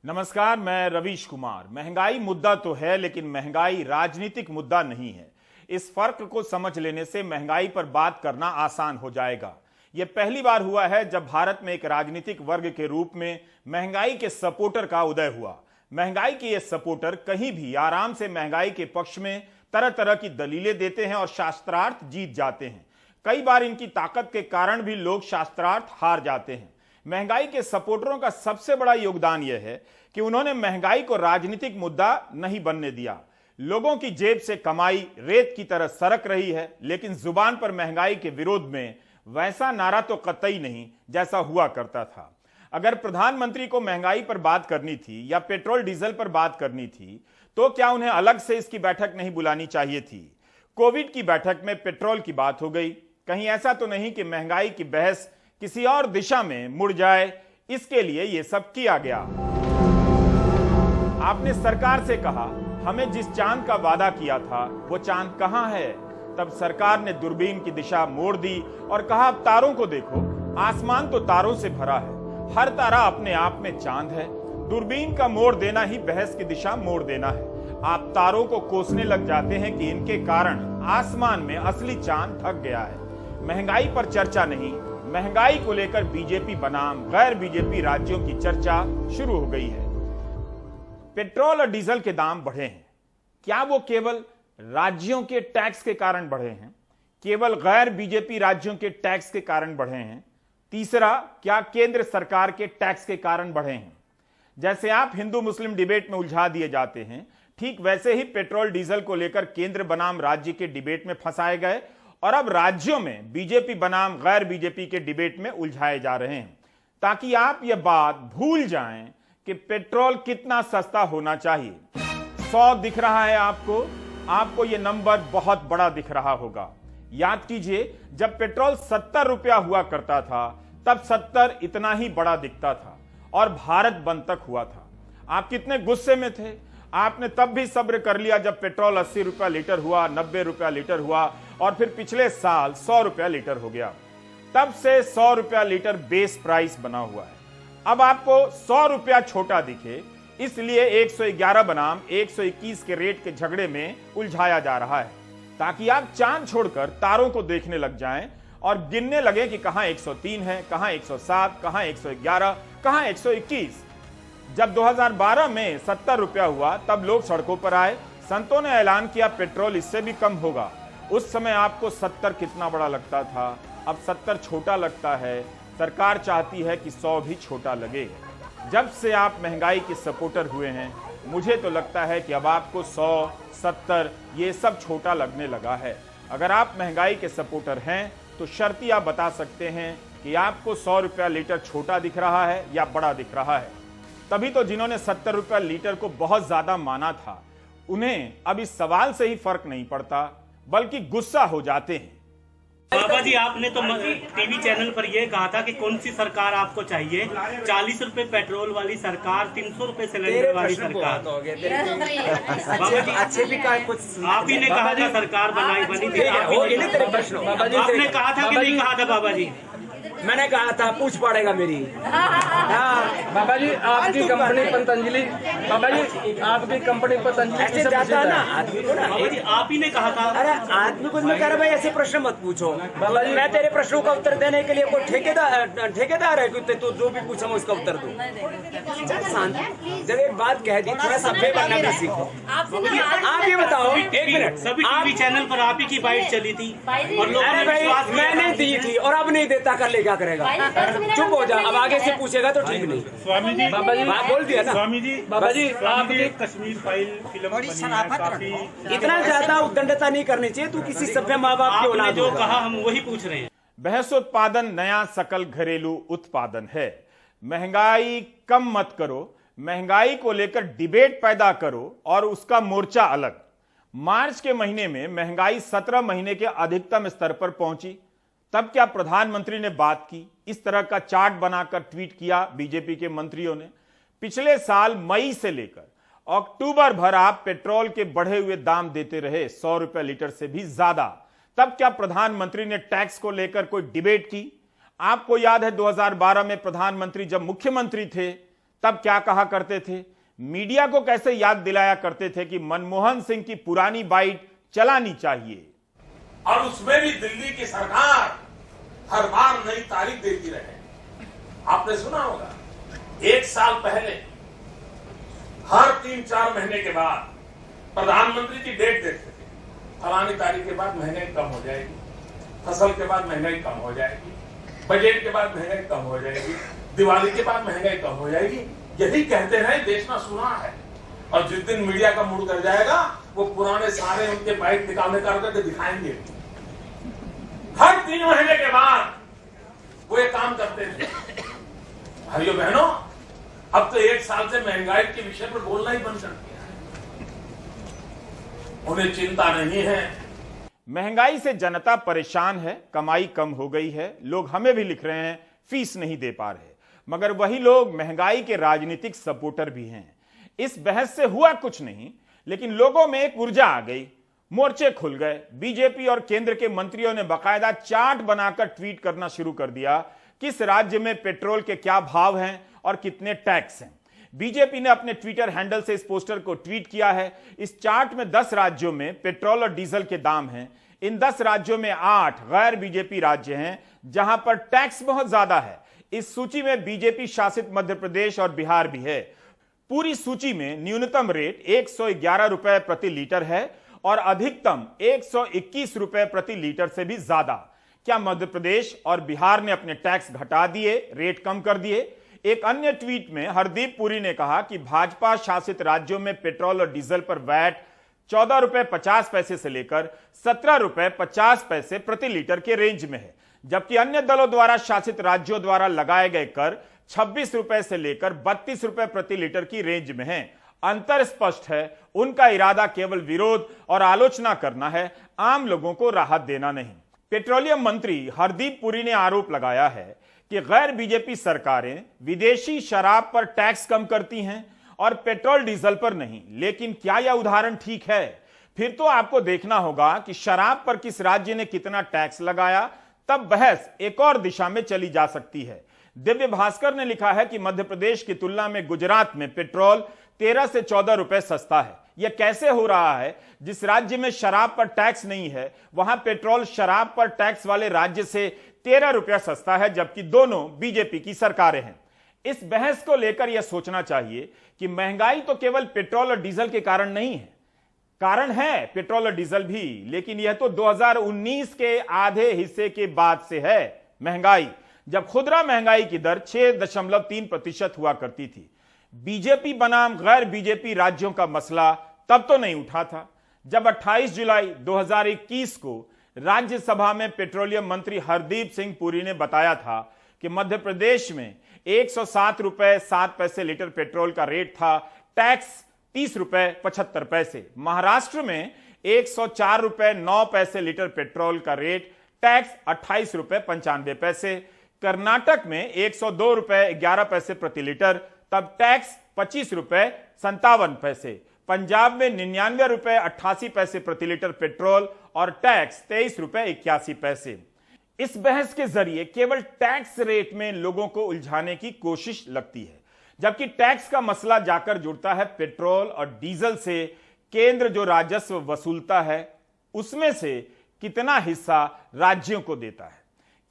नमस्कार, मैं रवीश कुमार। महंगाई मुद्दा तो है, लेकिन महंगाई राजनीतिक मुद्दा नहीं है। इस फर्क को समझ लेने से महंगाई पर बात करना आसान हो जाएगा। यह पहली बार हुआ है जब भारत में एक राजनीतिक वर्ग के रूप में महंगाई के सपोर्टर का उदय हुआ। महंगाई के ये सपोर्टर कहीं भी आराम से महंगाई के पक्ष में तरह तरह की दलीलें देते हैं और शास्त्रार्थ जीत जाते हैं। कई बार इनकी ताकत के कारण भी लोग शास्त्रार्थ हार जाते हैं। महंगाई के सपोर्टरों का सबसे बड़ा योगदान यह है कि उन्होंने महंगाई को राजनीतिक मुद्दा नहीं बनने दिया। लोगों की जेब से कमाई रेत की तरह सरक रही है, लेकिन जुबान पर महंगाई के विरोध में वैसा नारा तो कतई नहीं जैसा हुआ करता था। अगर प्रधानमंत्री को महंगाई पर बात करनी थी या पेट्रोल डीजल पर बात करनी थी, तो क्या उन्हें अलग से इसकी बैठक नहीं बुलानी चाहिए थी? कोविड की बैठक में पेट्रोल की बात हो गई। कहीं ऐसा तो नहीं कि महंगाई की बहस किसी और दिशा में मुड़ जाए, इसके लिए यह सब किया गया। आपने सरकार से कहा, हमें जिस चांद का वादा किया था वो चांद कहां है? तब सरकार ने दूरबीन की दिशा मोड़ दी और कहा, अब तारों को देखो, आसमान तो तारों से भरा है, हर तारा अपने आप में चांद है। दूरबीन का मोड़ देना ही बहस की दिशा मोड़ देना है। आप तारों को कोसने लग जाते हैं कि इनके कारण आसमान में असली चांद ढक गया है। महंगाई पर चर्चा नहीं, महंगाई को लेकर बीजेपी बनाम गैर बीजेपी राज्यों की चर्चा शुरू हो गई है। पेट्रोल और डीजल के दाम बढ़े हैं। क्या वो केवल राज्यों के टैक्स के कारण बढ़े हैं? केवल गैर बीजेपी राज्यों के टैक्स के कारण बढ़े हैं? तीसरा, क्या केंद्र सरकार के टैक्स के कारण बढ़े हैं? जैसे आप हिंदू मुस्लिम डिबेट में उलझा दिए जाते हैं, ठीक वैसे ही पेट्रोल डीजल को लेकर केंद्र बनाम राज्य के डिबेट में फंसाए गए और अब राज्यों में बीजेपी बनाम गैर बीजेपी के डिबेट में उलझाए जा रहे हैं, ताकि आप यह बात भूल जाएं कि पेट्रोल कितना सस्ता होना चाहिए। 100 दिख रहा है आपको यह नंबर बहुत बड़ा दिख रहा होगा। याद कीजिए, जब पेट्रोल 70 रुपया हुआ करता था, तब 70 इतना ही बड़ा दिखता था और भारत बंद तक हुआ था। आप कितने गुस्से में थे? आपने तब भी सब्र कर लिया जब पेट्रोल 80 रुपया लीटर हुआ, 90 रुपया लीटर हुआ और फिर पिछले साल 100 रुपया लीटर हो गया। तब से 100 रुपया लीटर बेस प्राइस बना हुआ है। अब आपको 100 रुपया छोटा दिखे, इसलिए 111 बनाम 121 के रेट के झगड़े में उलझाया जा रहा है, ताकि आप चांद छोड़कर तारों को देखने लग जाएं और गिनने लगे कि कहां 103 है, कहां 107, कहां 111, कहां 121। जब 2012 में 70 रुपया हुआ, तब लोग सड़कों पर आए। संतों ने ऐलान किया पेट्रोल इससे भी कम होगा। उस समय आपको 70 कितना बड़ा लगता था, अब 70 छोटा लगता है। सरकार चाहती है कि 100 भी छोटा लगे। जब से आप महंगाई के सपोर्टर हुए हैं, मुझे तो लगता है कि अब आपको 100, 70 ये सब छोटा लगने लगा है। अगर आप महंगाई के सपोर्टर हैं तो शर्तिया बता सकते हैं कि आपको 100 रुपया लीटर छोटा दिख रहा है या बड़ा दिख रहा है। तभी तो जिन्होंने 70 रुपया लीटर को बहुत ज्यादा माना था, उन्हें अब इस सवाल से ही फर्क नहीं पड़ता, बल्कि गुस्सा हो जाते हैं। बाबा जी, आपने तो टीवी चैनल पर यह कहा था कि कौन सी सरकार आपको चाहिए? 40 रुपए पेट्रोल वाली सरकार, 300 रुपए सिलेंडर वाली सरकार। बाबा जी, अच्छे भी कुछ आप ही ने कहा था सरकार बनी थी। आपने कहा था कि नहीं कहा था? बाबा जी, मैंने कहा था, पूछ पड़ेगा मेरी। हाँ बाबा जी, आपकी कंपनी पतंजलि, बाबा जी आपकी कंपनी पतंजलि ऐसे जाता है ना आदमी को ना। बाबा जी, आप ही ने कहा था। अरे आदमी को मैं कह रहा भाई ऐसे प्रश्न मत पूछो बाबा जी। मैं तेरे प्रश्नों का उत्तर देने के लिए कोई ठेकेदार है कि तू जो भी पूछा मैं उसका उत्तर दूं? शांत, जब एक बात कह दी, थोड़ा सभ्य बनना भी सीखो। आप ये बताओ, एक मिनट, सभी टीवी चैनल पर आप ही की बाइट चली थी और लोगों ने विश्वास किया। मैंने दी थी और अब नहीं देता, कर लेगा करेगा। चुप हो जा, अब आगे से पूछेगा तो ठीक नहीं। स्वामी जी, बाबा जी बोल दिया ना। स्वामी जी, बाबा जी आपकी कश्मीर फाइल फिल्म बनी है, काफी इतना ज्यादा उद्दंडता नहीं करनी चाहिए। तू किसी सभ्य माँ बाप की आपने औलाद जो होगा। कहा हम वही पूछ रहे हैं। बहस उत्पादन नया सकल घरेलू उत्पादन है। महंगाई कम मत करो, महंगाई को लेकर डिबेट पैदा करो और उसका मोर्चा अलग। मार्च के महीने में महंगाई 17 महीने के अधिकतम स्तर पर पहुंची। तब क्या प्रधानमंत्री ने बात की? इस तरह का चार्ट बनाकर ट्वीट किया बीजेपी के मंत्रियों ने। पिछले साल मई से लेकर अक्टूबर भर आप पेट्रोल के बढ़े हुए दाम देते रहे, 100 रुपए लीटर से भी ज्यादा। तब क्या प्रधानमंत्री ने टैक्स को लेकर कोई डिबेट की? आपको याद है 2012 में प्रधानमंत्री जब मुख्यमंत्री थे, तब क्या कहा करते थे, मीडिया को कैसे याद दिलाया करते थे कि मनमोहन सिंह की पुरानी बाइट चलानी चाहिए। और उसमें भी दिल्ली की सरकार हर बार नई तारीख देती रहे। आपने सुना होगा, 1 साल पहले हर 3-4 महीने के बाद प्रधानमंत्री की डेट देखते थे, फलानी तारीख के बाद महंगाई कम हो जाएगी, फसल के बाद महंगाई कम हो जाएगी, बजट के बाद महंगाई कम हो जाएगी, दिवाली के बाद महंगाई कम हो जाएगी। यही कहते रहे, देश में सुना है। और जिस दिन मीडिया का मूड कर जाएगा, वो पुराने सारे उनके बाइक निकालने करके दिखाएंगे। हर 3 महीने के बाद वो ये काम करते थे। भाइयों बहनों, अब तो 1 साल से महंगाई के विषय पर बोलना ही बंद कर दिया है। उन्हें चिंता नहीं है। महंगाई से जनता परेशान है, कमाई कम हो गई है, लोग हमें भी लिख रहे हैं फीस नहीं दे पा रहे, मगर वही लोग महंगाई के राजनीतिक सपोर्टर भी हैं। इस बहस से हुआ कुछ नहीं, लेकिन लोगों में एक ऊर्जा आ गई, मोर्चे खुल गए। बीजेपी और केंद्र के मंत्रियों ने बाकायदा चार्ट बनाकर ट्वीट करना शुरू कर दिया, किस राज्य में पेट्रोल के क्या भाव हैं और कितने टैक्स हैं। बीजेपी ने अपने ट्विटर हैंडल से इस पोस्टर को ट्वीट किया है। इस चार्ट में 10 राज्यों में पेट्रोल और डीजल के दाम हैं। इन 10 राज्यों में 8 गैर बीजेपी राज्य हैं जहां पर टैक्स बहुत ज्यादा है। इस सूची में बीजेपी शासित मध्य प्रदेश और बिहार भी है। पूरी सूची में न्यूनतम रेट 111 रुपए प्रति लीटर है और अधिकतम 121 रुपए प्रति लीटर से भी ज्यादा। क्या मध्य प्रदेश और बिहार ने अपने टैक्स घटा दिए, रेट कम कर दिए? एक अन्य ट्वीट में हरदीप पुरी ने कहा कि भाजपा शासित राज्यों में पेट्रोल और डीजल पर वैट 14 रुपए 50 पैसे से लेकर 17 रुपए 50 पैसे प्रति लीटर के रेंज में है, जबकि अन्य दलों द्वारा शासित राज्यों द्वारा लगाए गए कर 26 रुपए से लेकर 32 रुपए प्रति लीटर की रेंज में है। अंतर स्पष्ट है, उनका इरादा केवल विरोध और आलोचना करना है, आम लोगों को राहत देना नहीं। पेट्रोलियम मंत्री हरदीप पुरी ने आरोप लगाया है कि गैर बीजेपी सरकारें विदेशी शराब पर टैक्स कम करती हैं और पेट्रोल डीजल पर नहीं। लेकिन क्या यह उदाहरण ठीक है? फिर तो आपको देखना होगा कि शराब पर किस राज्य ने कितना टैक्स लगाया, तब बहस एक और दिशा में चली जा सकती है। दिव्य भास्कर ने लिखा है कि मध्य प्रदेश की तुलना में गुजरात में पेट्रोल 13 से 14 रुपए सस्ता है। यह कैसे हो रहा है? जिस राज्य में शराब पर टैक्स नहीं है, वहां पेट्रोल शराब पर टैक्स वाले राज्य से 13 रुपया सस्ता है, जबकि दोनों बीजेपी की सरकारें हैं। इस बहस को लेकर यह सोचना चाहिए कि महंगाई तो केवल पेट्रोल और डीजल के कारण नहीं है। कारण है पेट्रोल और डीजल भी, लेकिन यह तो 2019 के आधे हिस्से के बाद से है महंगाई, जब खुदरा महंगाई की दर 6.3% हुआ करती थी। बीजेपी बनाम गैर बीजेपी राज्यों का मसला तब तो नहीं उठा था, जब 28 जुलाई 2021 को राज्यसभा में पेट्रोलियम मंत्री हरदीप सिंह पुरी ने बताया था कि मध्य प्रदेश में 107 रुपए 7 पैसे लीटर पेट्रोल का रेट था, टैक्स 30 रुपए 75 पैसे। महाराष्ट्र में 104 रुपए 9 पैसे लीटर पेट्रोल का रेट, टैक्स 28 रुपए 95 पैसे। कर्नाटक में 102 रुपए 11 पैसे प्रति लीटर, तब टैक्स 25 रुपए 57 पैसे। पंजाब में 99 रुपए 88 पैसे प्रति लीटर पेट्रोल और टैक्स 23 रुपए 81 पैसे। इस बहस के जरिए केवल टैक्स रेट में लोगों को उलझाने की कोशिश लगती है, जबकि टैक्स का मसला जाकर जुड़ता है पेट्रोल और डीजल से। केंद्र जो राजस्व वसूलता है उसमें से कितना हिस्सा राज्यों को देता है?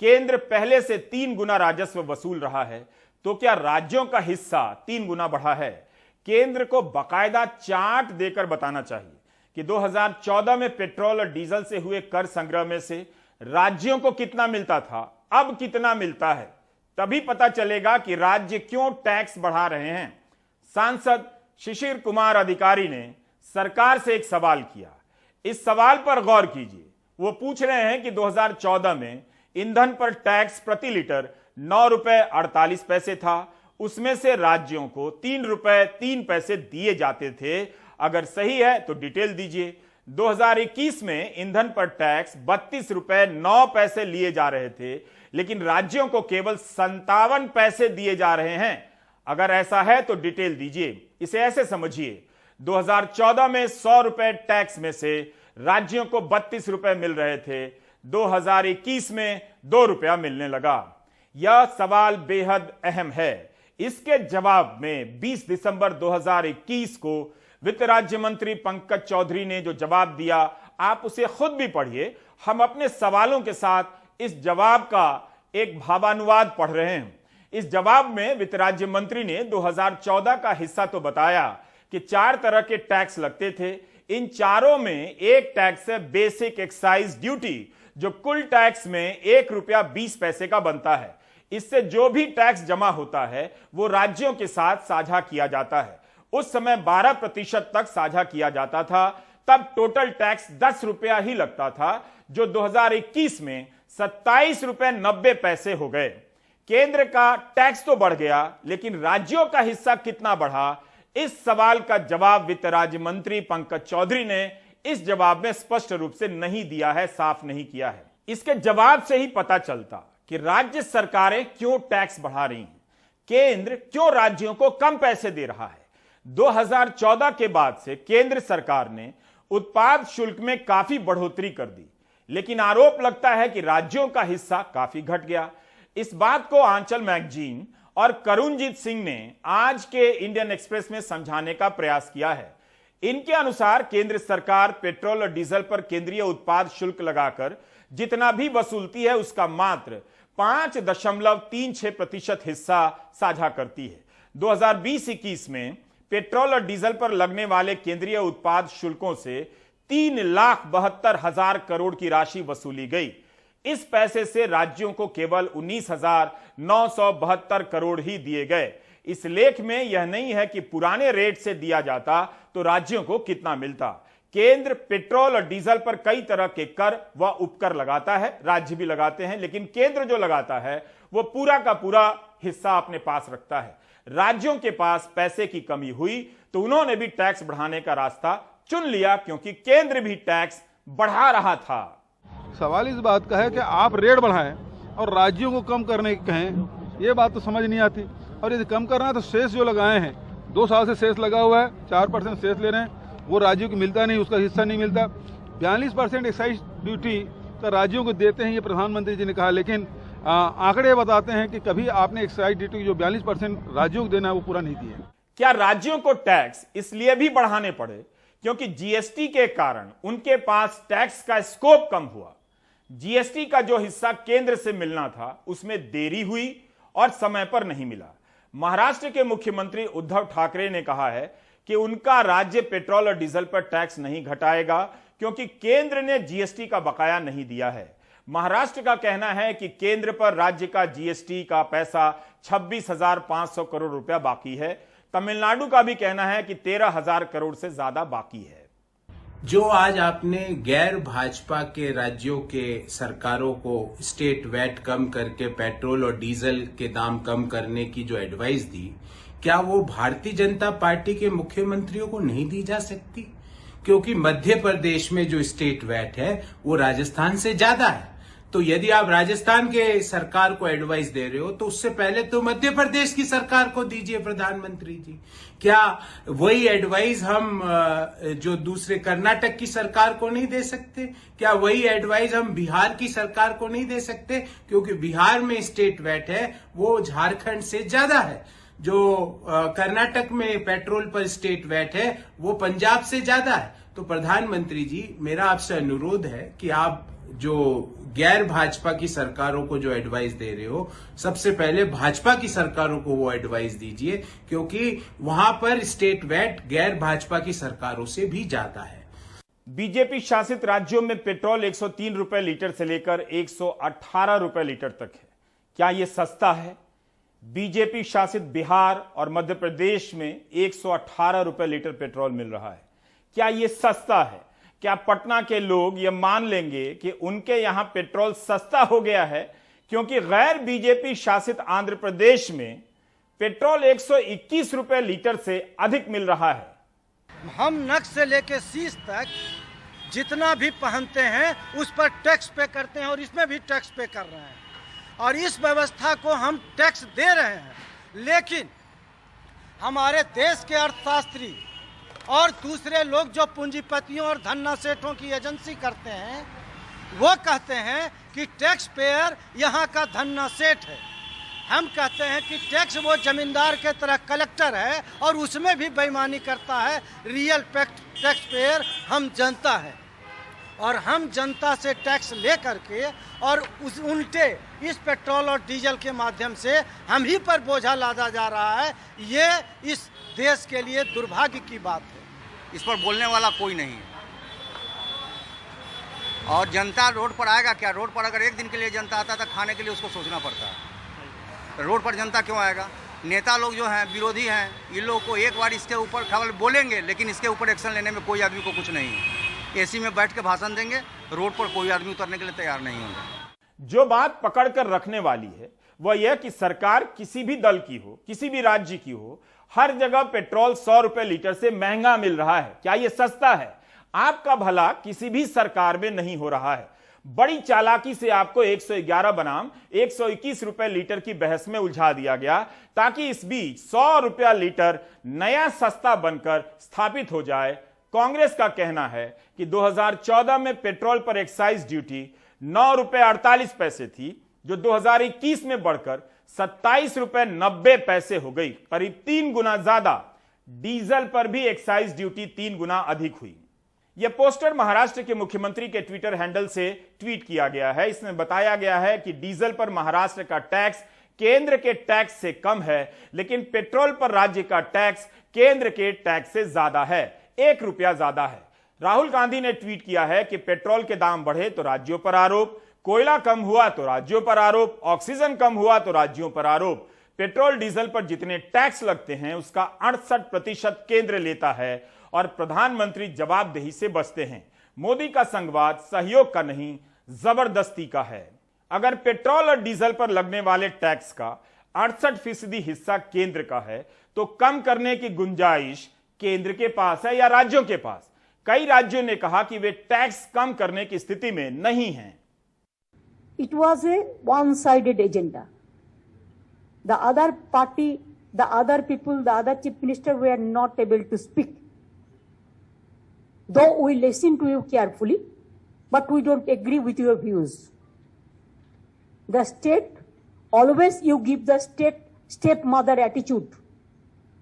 केंद्र पहले से 3 गुना राजस्व वसूल रहा है, तो क्या राज्यों का हिस्सा 3 गुना बढ़ा है? केंद्र को बाकायदा चार्ट देकर बताना चाहिए कि 2014 में पेट्रोल और डीजल से हुए कर संग्रह में से राज्यों को कितना मिलता था, अब कितना मिलता है। तभी पता चलेगा कि राज्य क्यों टैक्स बढ़ा रहे हैं। सांसद शिशिर कुमार अधिकारी ने सरकार से एक सवाल किया। इस सवाल पर गौर कीजिए। वो पूछ रहे हैं कि 2014 में ईंधन पर टैक्स प्रति लीटर 9 रुपए 48 पैसे था, उसमें से राज्यों को 3 रुपए 3 पैसे दिए जाते थे। अगर सही है तो डिटेल दीजिए। 2021 में ईंधन पर टैक्स 32 रुपए 9 पैसे लिए जा रहे थे, लेकिन राज्यों को केवल 57 पैसे दिए जा रहे हैं। अगर ऐसा है तो डिटेल दीजिए। इसे ऐसे समझिए, 2014 में 100 रुपए टैक्स में से राज्यों को 32 रुपए मिल रहे थे, 2021 में 2 रुपया मिलने लगा। यह सवाल बेहद अहम है। इसके जवाब में 20 दिसंबर 2021 को वित्त राज्य मंत्री पंकज चौधरी ने जो जवाब दिया, आप उसे खुद भी पढ़िए। हम अपने सवालों के साथ इस जवाब का एक भावानुवाद पढ़ रहे हैं। इस जवाब में वित्त राज्य मंत्री ने 2014 का हिस्सा तो बताया कि 4 तरह के टैक्स लगते थे। इन चारों में एक टैक्स है बेसिक एक्साइज ड्यूटी, जो कुल टैक्स में ₹1.20 का बनता है। इससे जो भी टैक्स जमा होता है वो राज्यों के साथ साझा किया जाता है। उस समय 12% तक साझा किया जाता था। तब टोटल टैक्स ₹10 ही लगता था, जो 2021 में ₹27.90 हो गए। केंद्र का टैक्स तो बढ़ गया, लेकिन राज्यों का हिस्सा कितना बढ़ा, इस सवाल का जवाब वित्त राज्य मंत्री पंकज चौधरी ने इस जवाब में स्पष्ट रूप से नहीं दिया है, साफ नहीं किया है। इसके जवाब से ही पता चलता कि राज्य सरकारें क्यों टैक्स बढ़ा रही हैं, केंद्र क्यों राज्यों को कम पैसे दे रहा है। 2014 के बाद से केंद्र सरकार ने उत्पाद शुल्क में काफी बढ़ोतरी कर दी, लेकिन आरोप लगता है कि राज्यों का हिस्सा काफी घट गया। इस बात को आंचल मैगजीन और करुणजीत सिंह ने आज के इंडियन एक्सप्रेस में समझाने का प्रयास किया है। इनके अनुसार केंद्र सरकार पेट्रोल और डीजल पर केंद्रीय उत्पाद शुल्क लगाकर जितना भी वसूलती है उसका मात्र 5.36% हिस्सा साझा करती है। 2020-21 में पेट्रोल और डीजल पर लगने वाले केंद्रीय उत्पाद शुल्कों से 3,72,000 करोड़ की राशि वसूली गई। इस पैसे से राज्यों को केवल 19,972 करोड़ ही दिए गए। इस लेख में यह नहीं है कि पुराने रेट से दिया जाता तो राज्यों को कितना मिलता। केंद्र पेट्रोल और डीजल पर कई तरह के कर व उपकर लगाता है, राज्य भी लगाते हैं, लेकिन केंद्र जो लगाता है वो पूरा का पूरा हिस्सा अपने पास रखता है। राज्यों के पास पैसे की कमी हुई तो उन्होंने भी टैक्स बढ़ाने का रास्ता चुन लिया, क्योंकि केंद्र भी टैक्स बढ़ा रहा था। सवाल इस बात का है कि आप रेट बढ़ाएं और राज्यों को कम करने की कहें, ये बात तो समझ नहीं आती। और यदि कम करना है तो शेष जो लगाए हैं, 2 साल से शेष लगा हुआ है, 4% शेष ले रहे हैं, वो राज्यों को मिलता नहीं, उसका हिस्सा नहीं मिलता। 42% एक्साइज ड्यूटी का राज्यों को देते हैं, ये प्रधानमंत्री जी ने कहा, लेकिन आंकड़े बताते हैं कि कभी आपने एक्साइज ड्यूटी जो 42% राज्यों को देना है वो पूरा नहीं दिया। क्या राज्यों को टैक्स इसलिए भी बढ़ाने पड़े क्योंकि जीएसटी के कारण उनके पास टैक्स का स्कोप कम हुआ? जीएसटी का जो हिस्सा केंद्र से मिलना था उसमें देरी हुई और समय पर नहीं मिला। महाराष्ट्र के मुख्यमंत्री उद्धव ठाकरे ने कहा है कि उनका राज्य पेट्रोल और डीजल पर टैक्स नहीं घटाएगा क्योंकि केंद्र ने जीएसटी का बकाया नहीं दिया है। महाराष्ट्र का कहना है कि केंद्र पर राज्य का जीएसटी का पैसा 26,500 करोड़ रुपया बाकी है। तमिलनाडु का भी कहना है कि 13,000 करोड़ से ज्यादा बाकी है। जो आज आपने गैर भाजपा के राज्यों के सरकारों को स्टेट वैट कम करके पेट्रोल और डीजल के दाम कम करने की जो एडवाइस दी, क्या वो भारतीय जनता पार्टी के मुख्यमंत्रियों को नहीं दी जा सकती? क्योंकि मध्य प्रदेश में जो स्टेट वैट है वो राजस्थान से ज्यादा है। तो यदि आप राजस्थान के सरकार को एडवाइस दे रहे हो तो उससे पहले तो मध्य प्रदेश की सरकार को दीजिए प्रधानमंत्री जी। क्या वही एडवाइस हम जो दूसरे कर्नाटक की सरकार को नहीं दे सकते? क्या वही एडवाइस हम बिहार की सरकार को नहीं दे सकते? क्योंकि बिहार में स्टेट वैट है वो झारखंड से ज्यादा है। जो कर्नाटक में पेट्रोल पर स्टेट वैट है वो पंजाब से ज्यादा है। तो प्रधानमंत्री जी, मेरा आपसे अनुरोध है कि आप जो गैर भाजपा की सरकारों को जो एडवाइस दे रहे हो, सबसे पहले भाजपा की सरकारों को वो एडवाइस दीजिए, क्योंकि वहां पर स्टेट वैट गैर भाजपा की सरकारों से भी ज्यादा है। बीजेपी शासित राज्यों में पेट्रोल 103 रुपए लीटर से लेकर 118 रुपए लीटर तक है। क्या यह सस्ता है? बीजेपी शासित बिहार और मध्य प्रदेश में 118 रुपए लीटर पेट्रोल मिल रहा है। क्या यह सस्ता है? क्या पटना के लोग यह मान लेंगे कि उनके यहां पेट्रोल सस्ता हो गया है क्योंकि गैर बीजेपी शासित आंध्र प्रदेश में पेट्रोल 121 रुपए लीटर से अधिक मिल रहा है? हम नक से लेकर शीश तक जितना भी पहनते हैं उस पर टैक्स पे करते हैं और इसमें भी टैक्स पे कर रहे हैं और इस व्यवस्था को हम टैक्स दे रहे हैं। लेकिन हमारे देश के अर्थशास्त्री और दूसरे लोग जो पूंजीपतियों और धन्ना सेठों की एजेंसी करते हैं वो कहते हैं कि टैक्स पेयर यहाँ का धन्ना सेठ है हम कहते हैं कि टैक्स वो जमींदार के तरह कलेक्टर है और उसमें भी बेईमानी करता है। रियल टैक्स पेयर हम जनता है और हम जनता से टैक्स ले करके और उस उल्टे इस पेट्रोल और डीजल के माध्यम से हम ही पर बोझा लादा जा रहा है। ये इस देश के लिए दुर्भाग्य की बात है। इस पर बोलने वाला कोई नहीं है और जनता रोड पर आएगा क्या? रोड पर अगर एक दिन के लिए जनता आता तो खाने के लिए उसको सोचना पड़ता है। रोड पर जनता क्यों आएगा? नेता लोग जो हैं विरोधी हैं, इन लोगों को एक बार इसके ऊपर खबर बोलेंगे लेकिन इसके ऊपर एक्शन लेने में कोई आदमी को कुछ नहीं है। एसी में बैठ के भाषण देंगे, रोड पर कोई आदमी उतरने के लिए तैयार नहीं होंगे। जो बात पकड़ कर रखने वाली है वह यह कि सरकार किसी भी दल की हो, किसी भी राज्य की हो, हर जगह पेट्रोल 100 रुपए लीटर से महंगा मिल रहा है। क्या यह सस्ता है? आपका भला किसी भी सरकार में नहीं हो रहा है। बड़ी चालाकी से आपको 111 बनाम 121 रुपए लीटर की बहस में उलझा दिया गया ताकि इस बीच 100 रुपया लीटर नया सस्ता बनकर स्थापित हो जाए। कांग्रेस का कहना है कि 2014 में पेट्रोल पर एक्साइज ड्यूटी 9 रुपए 48 पैसे थी, जो 2021 में बढ़कर 27 रुपए 90 पैसे हो गई, करीब 3 गुना ज्यादा। डीजल पर भी एक्साइज ड्यूटी 3 गुना अधिक हुई। यह पोस्टर महाराष्ट्र के मुख्यमंत्री के ट्विटर हैंडल से ट्वीट किया गया है। इसमें बताया गया है कि डीजल पर महाराष्ट्र का टैक्स केंद्र के टैक्स से कम है, लेकिन पेट्रोल पर राज्य का टैक्स केंद्र के टैक्स से ज्यादा है, 1 रुपया ज्यादा है। राहुल गांधी ने ट्वीट किया है कि पेट्रोल के दाम बढ़े तो राज्यों पर आरोप, कोयला कम हुआ तो राज्यों पर आरोप, ऑक्सीजन कम हुआ तो राज्यों पर आरोप। पेट्रोल डीजल पर जितने टैक्स लगते हैं उसका 68% केंद्र लेता है और प्रधानमंत्री जवाबदेही से बचते हैं। मोदी का संघवाद सहयोग का नहीं, जबरदस्ती का है। अगर पेट्रोल और डीजल पर लगने वाले टैक्स का 68% हिस्सा केंद्र का है तो कम करने की गुंजाइश केंद्र के पास है या राज्यों के पास? कई राज्यों ने कहा कि वे टैक्स कम करने की स्थिति में नहीं हैं। It was a one-sided agenda. The other party, the other people, the other chief minister were not able to speak. Though we listen to you carefully, but we don't agree with your views. The state, always you give the stepmother attitude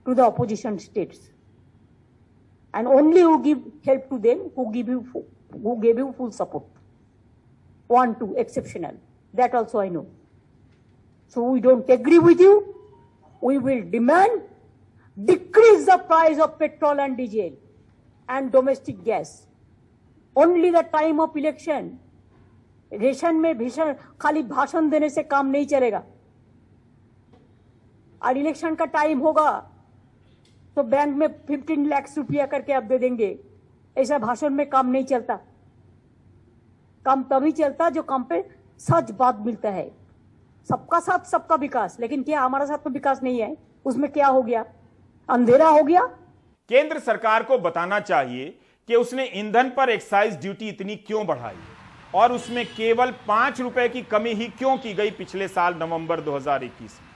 to the opposition states. And only you give help to them who gave you full support. 1, 2, exceptional. That also I know. So we don't agree with you. We will demand decrease the price of petrol and diesel and domestic gas. Only the time of election. Ration में भीषण खाली भाषण देने से काम नहीं चलेगा। और इलेक्शन का टाइम होगा तो बैंक में 15 लाख रुपया करके आप दे देंगे। ऐसा भाषण में काम नहीं चलता। काम तभी चलता जो काम पे सच बात मिलता है। सबका साथ सबका विकास, लेकिन क्या हमारा साथ तो विकास नहीं है? उसमें क्या हो गया? अंधेरा हो गया। केंद्र सरकार को बताना चाहिए कि उसने ईंधन पर एक्साइज ड्यूटी इतनी क्यों बढ़ाई और उसमें केवल 5 रुपए की कमी ही क्यों की गई पिछले साल नवंबर 2021 में।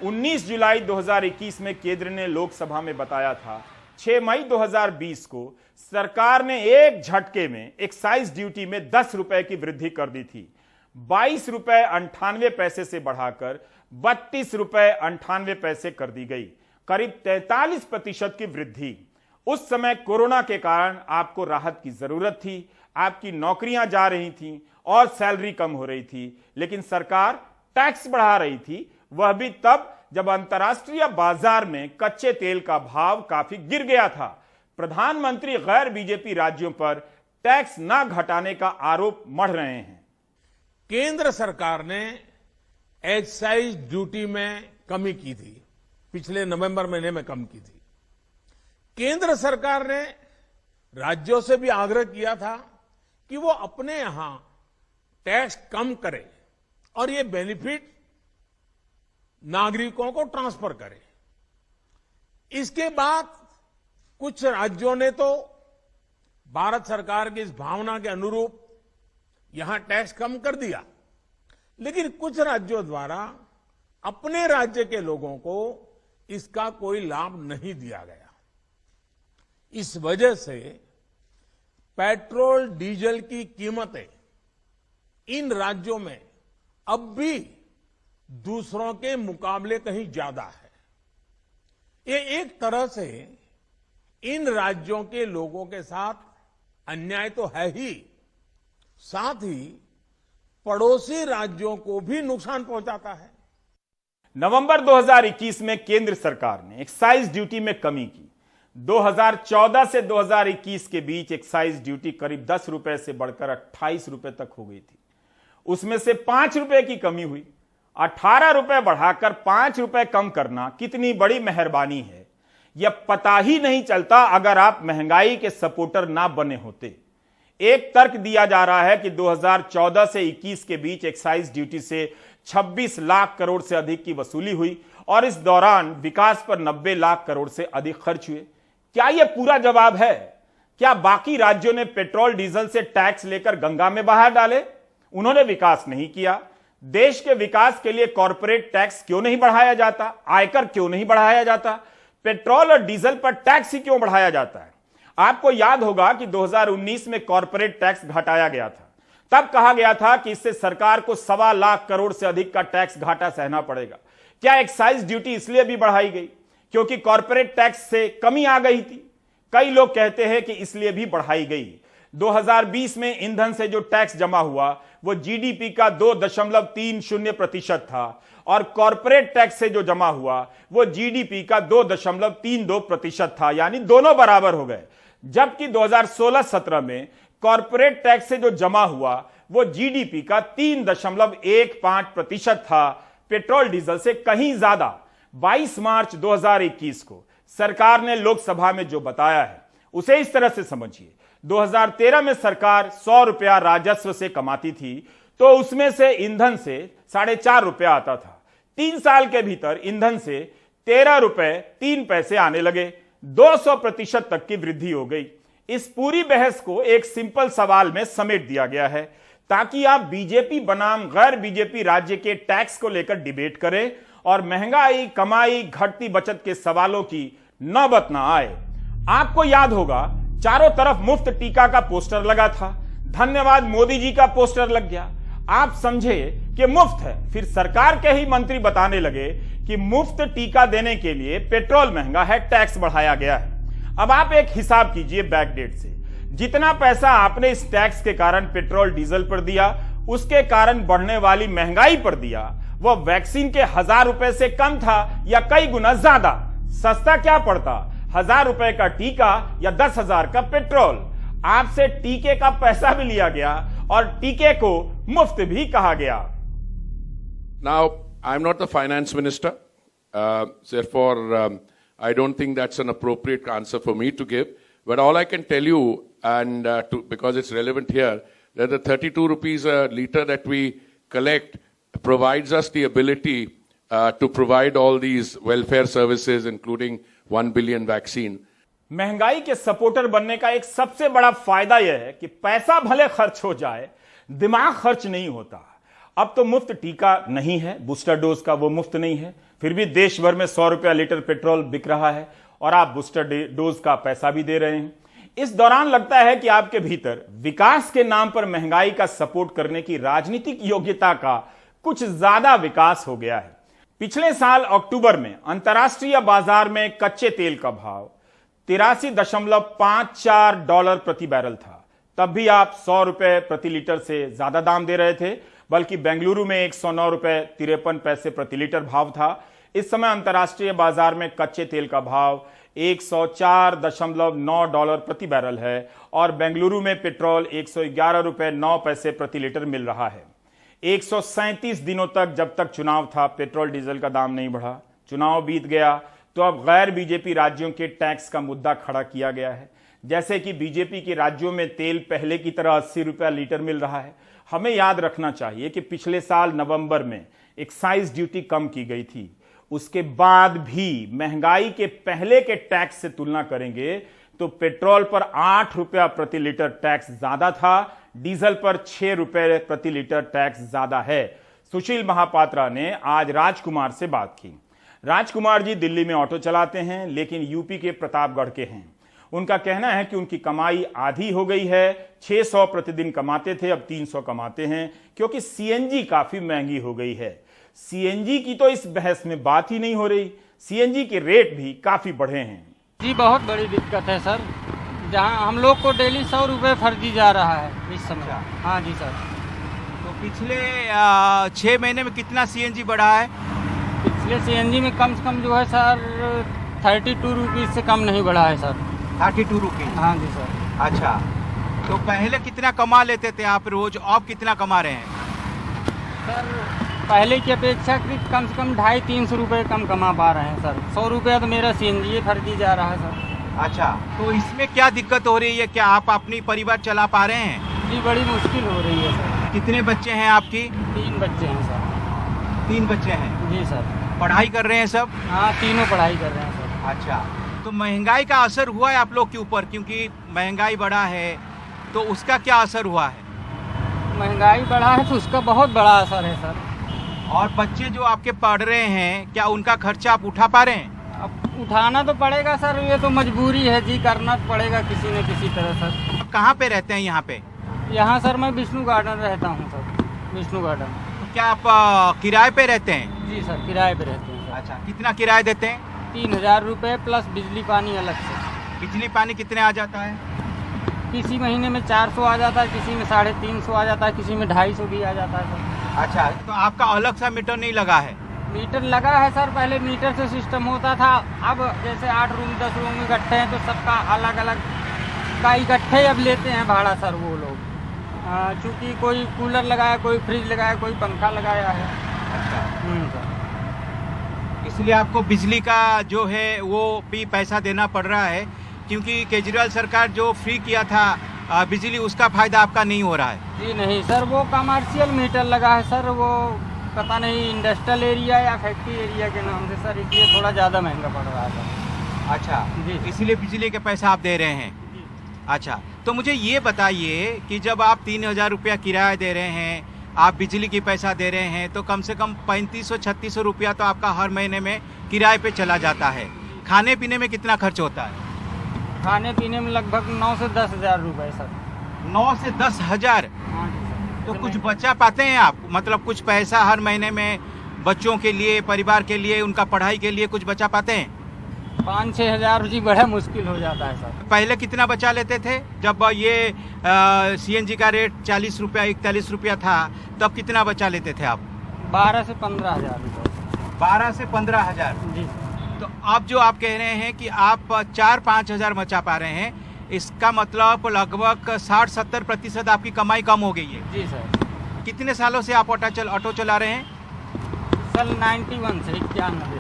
19 जुलाई 2021 में केंद्र ने लोकसभा में बताया था 6 मई 2020 को सरकार ने एक झटके में एक्साइज ड्यूटी में 10 रुपए की वृद्धि कर दी थी। 22 रुपए 98 पैसे से बढ़ाकर 32 रुपए 98 पैसे कर दी गई, करीब 43% की वृद्धि। उस समय कोरोना के कारण आपको राहत की जरूरत थी, आपकी नौकरियां जा रही थीं और सैलरी कम हो रही थी, लेकिन सरकार टैक्स बढ़ा रही थी, वह भी तब जब अंतर्राष्ट्रीय बाजार में कच्चे तेल का भाव काफी गिर गया था। प्रधानमंत्री गैर बीजेपी राज्यों पर टैक्स न घटाने का आरोप मढ़ रहे हैं। केंद्र सरकार ने एक्साइज ड्यूटी में कमी की थी, पिछले नवंबर महीने में कम की थी। केंद्र सरकार ने राज्यों से भी आग्रह किया था कि वो अपने यहां टैक्स कम करे और ये बेनिफिट नागरिकों को ट्रांसफर करे। इसके बाद कुछ राज्यों ने तो भारत सरकार की इस भावना के अनुरूप यहां टैक्स कम कर दिया, लेकिन कुछ राज्यों द्वारा अपने राज्य के लोगों को इसका कोई लाभ नहीं दिया गया। इस वजह से पेट्रोल डीजल की कीमतें इन राज्यों में अब भी दूसरों के मुकाबले कहीं ज्यादा है। ये एक तरह से इन राज्यों के लोगों के साथ अन्याय तो है ही, साथ ही पड़ोसी राज्यों को भी नुकसान पहुंचाता है। नवंबर 2021 में केंद्र सरकार ने एक्साइज ड्यूटी में कमी की। 2014 से 2021 के बीच एक्साइज ड्यूटी करीब 10 रुपए से बढ़कर 28 रुपए तक हो गई थी। उसमें से 5 रुपए की कमी हुई। 18 रुपए बढ़ाकर 5 रुपए कम करना कितनी बड़ी मेहरबानी है, यह पता ही नहीं चलता अगर आप महंगाई के सपोर्टर ना बने होते। एक तर्क दिया जा रहा है कि 2014 से 21 के बीच एक्साइज ड्यूटी से 26 लाख करोड़ से अधिक की वसूली हुई और इस दौरान विकास पर 90 लाख करोड़ से अधिक खर्च हुए। क्या यह पूरा जवाब है? क्या बाकी राज्यों ने पेट्रोल डीजल से टैक्स लेकर गंगा में बहा डाले? उन्होंने विकास नहीं किया। देश के विकास के लिए कॉर्पोरेट टैक्स क्यों नहीं बढ़ाया जाता? आयकर क्यों नहीं बढ़ाया जाता? पेट्रोल और डीजल पर टैक्स ही क्यों बढ़ाया जाता है? आपको याद होगा कि 2019 में कॉर्पोरेट टैक्स घटाया गया था। तब कहा गया था कि इससे सरकार को 1.25 लाख करोड़ से अधिक का टैक्स घाटा सहना पड़ेगा। क्या एक्साइज ड्यूटी इसलिए भी बढ़ाई गई क्योंकि कॉर्पोरेट टैक्स से कमी आ गई थी? कई लोग कहते हैं कि इसलिए भी बढ़ाई गई। 2020 में ईंधन से जो टैक्स जमा हुआ वो जीडीपी का 2.30% था और कॉर्पोरेट टैक्स से जो जमा हुआ वो जीडीपी का 2.32% था, यानी दोनों बराबर हो गए। जबकि 2016-17 में कॉर्पोरेट टैक्स से जो जमा हुआ वो जीडीपी का 3.15% था, पेट्रोल डीजल से कहीं ज्यादा। 22 मार्च 2021 को सरकार ने लोकसभा में जो बताया है उसे इस तरह से समझिए। 2013 में सरकार 100 रुपया राजस्व से कमाती थी तो उसमें से ईंधन से 4.5 रुपया आता था। 3 साल के भीतर ईंधन से 13 रुपए 3 पैसे आने लगे। 200% तक की वृद्धि हो गई। इस पूरी बहस को एक सिंपल सवाल में समेट दिया गया है ताकि आप बीजेपी बनाम गैर बीजेपी राज्य के टैक्स को लेकर डिबेट करें और महंगाई, कमाई, घटती बचत के सवालों की नौबत ना आए। आपको याद होगा चारों तरफ मुफ्त टीका का पोस्टर लगा था। धन्यवाद मोदी जी का पोस्टर लग गया। आप समझे कि मुफ्त है, फिर सरकार के ही मंत्री बताने लगे कि मुफ्त टीका देने के लिए पेट्रोल महंगा है, टैक्स बढ़ाया गया है। अब आप एक हिसाब कीजिए बैकडेट से। जितना पैसा आपने इस टैक्स के कारण पेट्रोल डीजल पर दिया, उसके कारण बढ़ने वाली महंगाई पर दिया, वह वैक्सीन के 1000 रुपए से कम था या कई गुना ज्यादा? सस्ता क्या पड़ता, 1000 रुपए का टीका या 10,000 का पेट्रोल? आपसे टीके का पैसा भी लिया गया और टीके को मुफ्त भी कहा गया। Now, I'm not the finance minister, therefore I don't think that's an appropriate answer for me to give. But all I can tell you, and because it's relevant here, that the 32 rupees a litre that we collect provides us the ability to provide all these welfare services, including 1 billion vaccine. महंगाई के supporter बनने का एक सबसे बड़ा फायदा यह है कि पैसा भले खर्च हो जाए, दिमाग खर्च नहीं होता। अब तो मुफ्त टीका नहीं है, बूस्टर डोज का वो मुफ्त नहीं है, फिर भी देश भर में 100 रुपया लीटर पेट्रोल बिक रहा है और आप बूस्टर डोज का पैसा भी दे रहे हैं। इस दौरान लगता है कि आपके भीतर विकास के नाम पर महंगाई का सपोर्ट करने की राजनीतिक योग्यता का कुछ ज्यादा विकास हो गया है। पिछले साल अक्टूबर में अंतर्राष्ट्रीय बाजार में कच्चे तेल का भाव $83.54 प्रति बैरल था। तब भी आप 100 रुपए प्रति लीटर से ज्यादा दाम दे रहे थे, बल्कि बेंगलुरु में 109 रुपए 53 पैसे प्रति लीटर भाव था। इस समय अंतर्राष्ट्रीय बाजार में कच्चे तेल का भाव $104.9 प्रति बैरल है और बेंगलुरु में पेट्रोल 111 रुपए 9 पैसे प्रति लीटर मिल रहा है। 137 दिनों तक जब तक चुनाव था, पेट्रोल डीजल का दाम नहीं बढ़ा। चुनाव बीत गया तो अब गैर बीजेपी राज्यों के टैक्स का मुद्दा खड़ा किया गया है। जैसे कि बीजेपी के राज्यों में तेल पहले की तरह 80 रुपया लीटर मिल रहा है। हमें याद रखना चाहिए कि पिछले साल नवंबर में एक्साइज ड्यूटी कम की गई थी। उसके बाद भी महंगाई के पहले के टैक्स से तुलना करेंगे तो पेट्रोल पर 8 रुपया प्रति लीटर टैक्स ज्यादा था, डीजल पर 6 रुपए प्रति लीटर टैक्स ज्यादा है। सुशील महापात्रा ने आज राजकुमार से बात की। राजकुमार जी दिल्ली में ऑटो चलाते हैं, लेकिन यूपी के प्रतापगढ़ के हैं। उनका कहना है कि उनकी कमाई आधी हो गई है। 600 प्रतिदिन कमाते थे, अब 300 कमाते हैं क्योंकि सीएनजी काफी महंगी हो गई है। सीएनजी की तो इस बहस में बात ही नहीं हो रही। सीएनजी के रेट भी काफी बढ़े हैं। जी बहुत बड़ी दिक्कत है सर, जहां हम लोग को डेली 100 रुपये फर्जी जा रहा है इस समय। हाँ जी सर। तो पिछले 6 महीने में कितना सीएनजी बढ़ा है? पिछले सीएनजी में कम से कम जो है सर 32 रुपीज़ से कम नहीं बढ़ा है सर। 32 रुपीज़? हाँ जी सर। अच्छा, तो पहले कितना कमा लेते थे आप रोज, अब कितना कमा रहे हैं? सर पहले की अपेक्षा कम से कम 250-300 रुपये कम कमा पा रहे हैं सर। 100 रुपया तो मेरा सीएनजी फर्जी जा रहा है सर। अच्छा, तो इसमें क्या दिक्कत हो रही है? क्या आप अपनी परिवार चला पा रहे हैं? जी बड़ी मुश्किल हो रही है सर। कितने बच्चे हैं आपकी? 3 बच्चे हैं सर। 3 बच्चे हैं? जी सर। पढ़ाई कर रहे हैं सब? हाँ तीनों पढ़ाई कर रहे हैं सर। अच्छा, तो महंगाई का असर हुआ है आप लोग के ऊपर? क्योंकि महंगाई बढ़ा है तो उसका क्या असर हुआ है? महंगाई बढ़ा है तो उसका बहुत बड़ा असर है सर। और बच्चे जो आपके पढ़ रहे हैं, क्या उनका खर्चा आप उठा पा रहे हैं? अब उठाना तो पड़ेगा सर, ये तो मजबूरी है जी, करना तो पड़ेगा किसी न किसी तरह सर। आप कहाँ पे रहते हैं यहाँ पे? यहाँ सर मैं विष्णु गार्डन रहता हूँ सर, विष्णु गार्डन। तो क्या आप किराए पे रहते हैं? जी सर किराए पे रहते हैं सर। अच्छा, कितना किराया देते हैं? 3000 रुपये प्लस बिजली पानी अलग से। बिजली पानी कितने आ जाता है? किसी महीने में 400 आ जाता है, किसी में 350 आ जाता है, किसी में 250 भी आ जाता है सर। अच्छा, तो आपका अलग सा मीटर नहीं लगा है? मीटर लगा है सर, पहले मीटर से सिस्टम होता था। अब जैसे 8 रूम 10 रूम इकट्ठे हैं तो सबका अलग अलग का इकट्ठे अब लेते हैं भाड़ा सर वो लोग। चूँकि कोई कूलर लगाया, कोई फ्रिज लगाया, कोई पंखा लगाया है। अच्छा सर, इसलिए आपको बिजली का जो है वो भी पैसा देना पड़ रहा है, क्योंकि केजरीवाल सरकार जो फ्री किया था बिजली, उसका फायदा आपका नहीं हो रहा है। जी नहीं सर, वो कमर्शियल मीटर लगा है सर, वो पता नहीं इंडस्ट्रियल एरिया या फैक्ट्री एरिया के नाम से सर, इसलिए थोड़ा ज़्यादा महंगा पड़ रहा है सर। अच्छा जी, इसलिए बिजली के पैसा आप दे रहे हैं। अच्छा, तो मुझे ये बताइए कि जब आप 3000 रुपया किराया दे रहे हैं, आप बिजली की पैसा दे रहे हैं, तो कम से कम 3500-3600 रुपया तो आपका हर महीने में किराए पे चला जाता है। खाने पीने में कितना खर्च होता है? खाने पीने में लगभग 9 से 10 हज़ार रुपये सर। 9 से 10 हज़ार? तो कुछ बचा पाते हैं आप? मतलब कुछ पैसा हर महीने में बच्चों के लिए, परिवार के लिए, उनका पढ़ाई के लिए कुछ बचा पाते हैं? 5-6 हज़ार जी बड़ा मुश्किल हो जाता है सर। पहले कितना बचा लेते थे? जब ये सीएनजी का रेट 40 रुपया 41 रुपया था, तब कितना बचा लेते थे आप? 12 से 15 हज़ार रुपये। 12 से 15 हज़ार? जी। तो अब जो आप कह रहे हैं कि आप 4-5 हज़ार बचा पा रहे हैं, इसका मतलब लगभग 60-70% आपकी कमाई कम हो गई है। जी सर। कितने सालों से आप ऑटो चला रहे हैं? सर 91 से 91 से।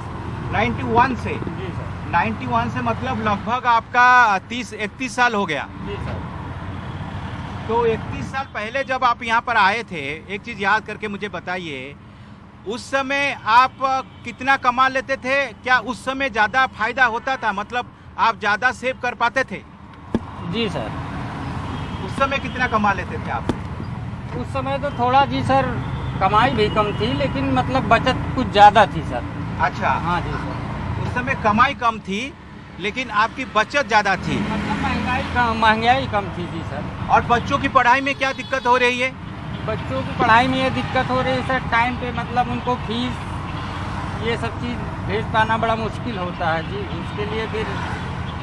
91 से? जी सर। 91 से मतलब लगभग आपका 30-31 साल हो गया। जी सर। तो 31 साल पहले जब आप यहाँ पर आए थे, एक चीज़ याद करके मुझे बताइए, उस समय आप कितना कमा लेते थे? क्या उस समय ज़्यादा फायदा होता था? मतलब आप ज़्यादा सेव कर पाते थे? जी सर। उस समय कितना कमा लेते थे आप? उस समय तो थोड़ा जी सर कमाई भी कम थी, लेकिन मतलब बचत कुछ ज़्यादा थी सर। अच्छा। हाँ जी सर। उस समय कमाई कम थी लेकिन आपकी बचत ज़्यादा थी। मतलब महंगाई कम थी जी सर। और बच्चों की पढ़ाई में क्या दिक्कत हो रही है? बच्चों की पढ़ाई में ये दिक्कत हो रही है सर, टाइम पे मतलब उनको फीस ये सब चीज़ भेज पाना बड़ा मुश्किल होता है जी। उसके लिए फिर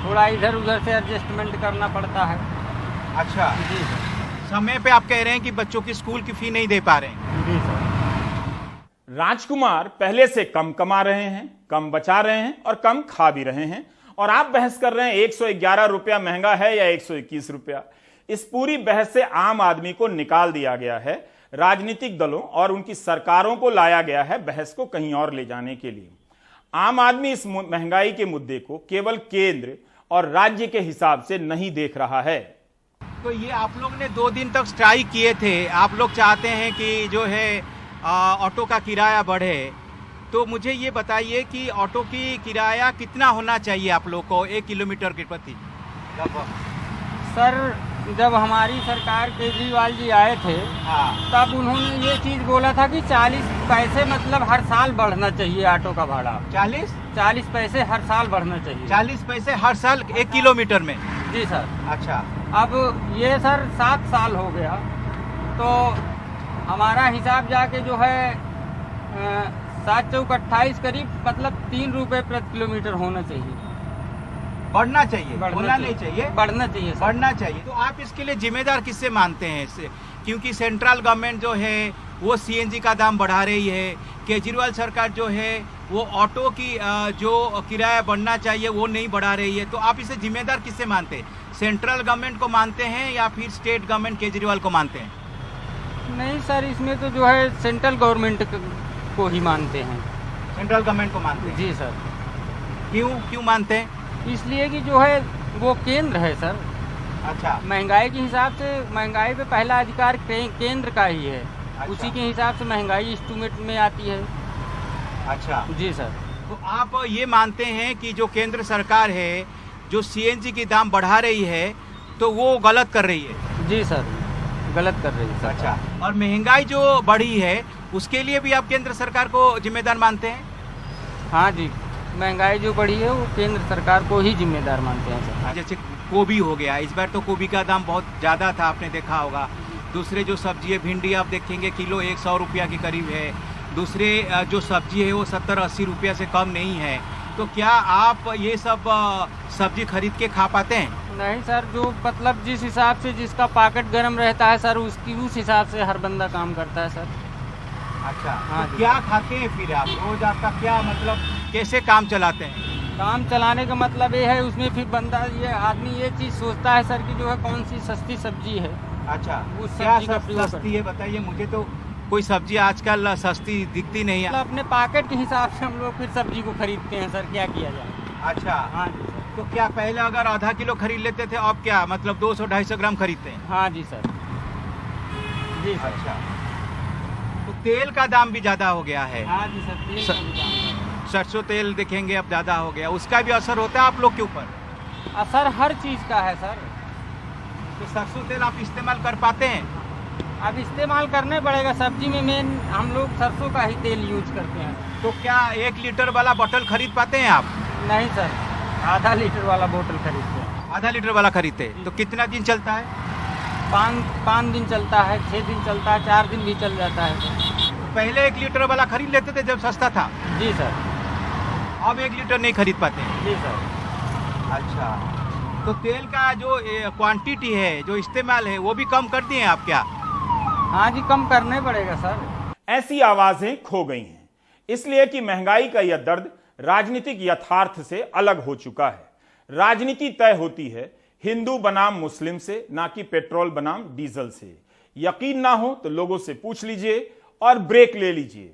थोड़ा इधर उधर से एडजस्टमेंट करना पड़ता है। अच्छा जी सर। समय पे आप कह रहे हैं कि बच्चों की स्कूल की फी नहीं दे पा रहे हैं? जी सर। राजकुमार पहले से कम कमा रहे हैं, कम बचा रहे हैं और कम खा भी रहे हैं, और आप बहस कर रहे हैं 111 रुपया महंगा है या 121 रुपया। इस पूरी बहस से आम आदमी को निकाल दिया गया है। राजनीतिक दलों और उनकी सरकारों को लाया गया है बहस को कहीं और ले जाने के लिए। आम आदमी इस महंगाई के मुद्दे को केवल केंद्र और राज्य के हिसाब से नहीं देख रहा है। तो ये आप लोग ने 2 दिन तक स्ट्राइक किए थे, आप लोग चाहते हैं कि जो है ऑटो का किराया बढ़े, तो मुझे ये बताइए कि ऑटो की किराया कितना होना चाहिए आप लोग को 1 किलोमीटर के प्रति? सर जब हमारी सरकार केजरीवाल जी आए थे, हाँ, तब उन्होंने ये चीज़ बोला था कि 40 पैसे मतलब हर साल बढ़ना चाहिए ऑटो का भाड़ा। 40 पैसे हर साल बढ़ना चाहिए। 40 पैसे हर साल 1 किलोमीटर में? जी सर। अच्छा। अब ये सर 7 साल हो गया, तो हमारा हिसाब जाके जो है 7 चौक 28 करीब मतलब 3 रुपए प्रति किलोमीटर होना चाहिए। बढ़ना चाहिए, बोलना नहीं चाहिए, बढ़ना चाहिए, बढ़ना चाहिए। तो आप इसके लिए जिम्मेदार किससे मानते हैं इससे? क्योंकि सेंट्रल गवर्नमेंट जो है वो सीएनजी का दाम बढ़ा रही है, केजरीवाल सरकार जो है वो ऑटो की जो किराया बढ़ना चाहिए वो नहीं बढ़ा रही है। तो आप इसे जिम्मेदार किससे मानते हैं? सेंट्रल गवर्नमेंट को मानते हैं या फिर स्टेट गवर्नमेंट केजरीवाल को मानते हैं? नहीं सर, इसमें तो जो है सेंट्रल गवर्नमेंट को ही मानते हैं। सेंट्रल गवर्नमेंट को मानते हैं? जी सर। क्यों मानते हैं? इसलिए कि जो है वो केंद्र है सर। अच्छा। महंगाई के हिसाब से महंगाई पे पहला अधिकार केंद्र का ही है। अच्छा। उसी के हिसाब से महंगाई एस्टीमेट में आती है। अच्छा जी सर। तो आप ये मानते हैं कि जो केंद्र सरकार है जो सीएनजी की दाम बढ़ा रही है तो वो गलत कर रही है? जी सर, गलत कर रही है। अच्छा। और महंगाई जो बढ़ी है उसके लिए भी आप केंद्र सरकार को जिम्मेदार मानते हैं? हाँ जी, महंगाई जो बढ़ी है वो केंद्र सरकार को ही जिम्मेदार मानते हैं सर। जैसे गोभी हो गया, इस बार तो गोभी का दाम बहुत ज़्यादा था, आपने देखा होगा। दूसरे जो सब्जी है, भिंडी आप देखेंगे किलो 100 रुपया के करीब है। दूसरे जो सब्जी है वो 70-80 रुपया से कम नहीं है। तो क्या आप ये सब सब्जी खरीद के खा पाते हैं? नहीं सर, जो मतलब जिस हिसाब से जिसका पॉकेट गर्म रहता है सर उस हिसाब से हर बंदा काम करता है सर। अच्छा। हाँ तो क्या खाते हैं फिर आप रोज? आपका क्या मतलब, कैसे काम चलाते हैं? काम चलाने का मतलब ये है, उसमें फिर बंदा ये आदमी ये चीज़ सोचता है सर कि जो है कौन सी सस्ती सब्जी है। अच्छा, उस क्या सब्जी का प्रयोग सस्ती है बताइए मुझे। तो कोई सब्जी आजकल सस्ती दिखती नहीं है। अपने पॉकेट के हिसाब से हम लोग फिर सब्जी को खरीदते हैं सर, क्या किया जाए। अच्छा। हाँ। तो क्या पहले अगर आधा किलो खरीद लेते थे, अब क्या मतलब 200-250 ग्राम खरीदते हैं? हाँ जी सर। जी सर। अच्छा। तो तेल का दाम भी ज़्यादा हो गया है। हाँ जी सर, तेल का भी दाम है। सरसों तेल देखेंगे अब ज़्यादा हो गया, उसका भी असर होता है आप लोग के ऊपर? असर हर चीज़ का है सर। तो सरसों तेल आप इस्तेमाल कर पाते हैं? अब इस्तेमाल करने पड़ेगा, सब्जी में मेन हम लोग सरसों का ही तेल यूज करते हैं। तो क्या 1 लीटर वाला बोतल खरीद पाते हैं आप? नहीं सर, आधा लीटर वाला बोतल खरीदते हैं। आधा लीटर वाला खरीदते हैं। तो कितना दिन चलता है? 5 दिन चलता है, 6 दिन चलता है, 4 दिन भी चल जाता है सर। पहले 1 लीटर वाला खरीद लेते थे जब सस्ता था? जी सर। अब 1 लीटर नहीं खरीद पाते हैं? जी सर। अच्छा। तो तेल का जो क्वांटिटी है, जो इस्तेमाल है, वो भी कम कर दिए आप क्या? हाँ जी, कम करने पड़ेगा सर। ऐसी आवाजें खो गई हैं, इसलिए कि महंगाई का यह दर्द राजनीतिक यथार्थ से अलग हो चुका है। राजनीति तय होती है हिंदू बनाम मुस्लिम से, ना कि पेट्रोल बनाम डीजल से। यकीन ना हो तो लोगों से पूछ लीजिए और ब्रेक ले लीजिए।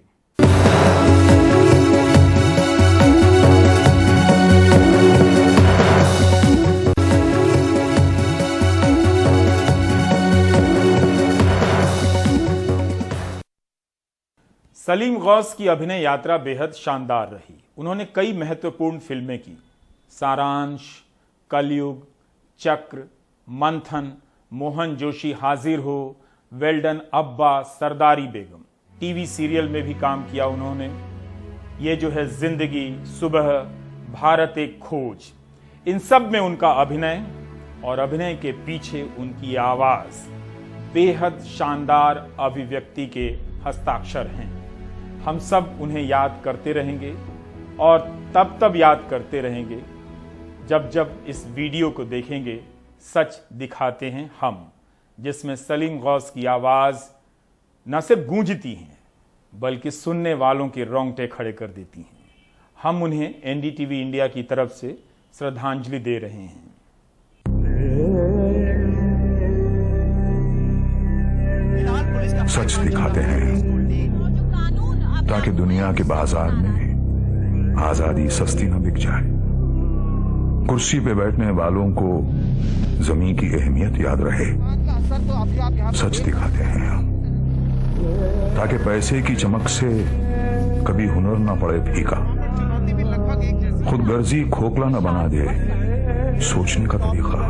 सलीम गौस की अभिनय यात्रा बेहद शानदार रही। उन्होंने कई महत्वपूर्ण फिल्में की, सारांश, कलयुग, चक्र, मंथन, मोहन जोशी हाजिर हो, वेल्डन अब्बा, सरदारी बेगम। टीवी सीरियल में भी काम किया उन्होंने। ये जो है जिंदगी, सुबह, भारत एक खोज, इन सब में उनका अभिनय और अभिनय के पीछे उनकी आवाज बेहद शानदार अभिव्यक्ति के हस्ताक्षर हैं। हम सब उन्हें याद करते रहेंगे और तब याद करते रहेंगे जब जब इस वीडियो को देखेंगे सच दिखाते हैं हम, जिसमें सलीम गौस की आवाज न सिर्फ गूंजती हैं बल्कि सुनने वालों के रोंगटे खड़े कर देती हैं। हम उन्हें एनडीटीवी इंडिया की तरफ से श्रद्धांजलि दे रहे हैं। सच दिखाते हैं ताकि दुनिया के बाजार में आजादी सस्ती न बिक जाए। कुर्सी पे बैठने वालों को जमीन की अहमियत याद रहे। सच दिखाते हैं हम ताकि पैसे की चमक से कभी हुनर न पड़े फीका, खुदगर्जी खोखला न बना दे सोचने का तरीका।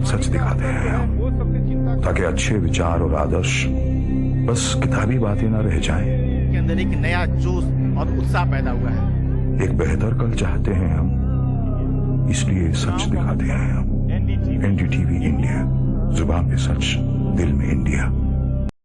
सच दिखाते हैं हम ताकि अच्छे विचार और आदर्श बस किताबी बातें न रह जाएं। के अंदर एक नया जोश और उत्साह पैदा हुआ है। एक बेहतर कल चाहते हैं हम, इसलिए सच दिखाते हैं हम। एनडीटीवी इंडिया, जुबान पे सच, दिल में इंडिया।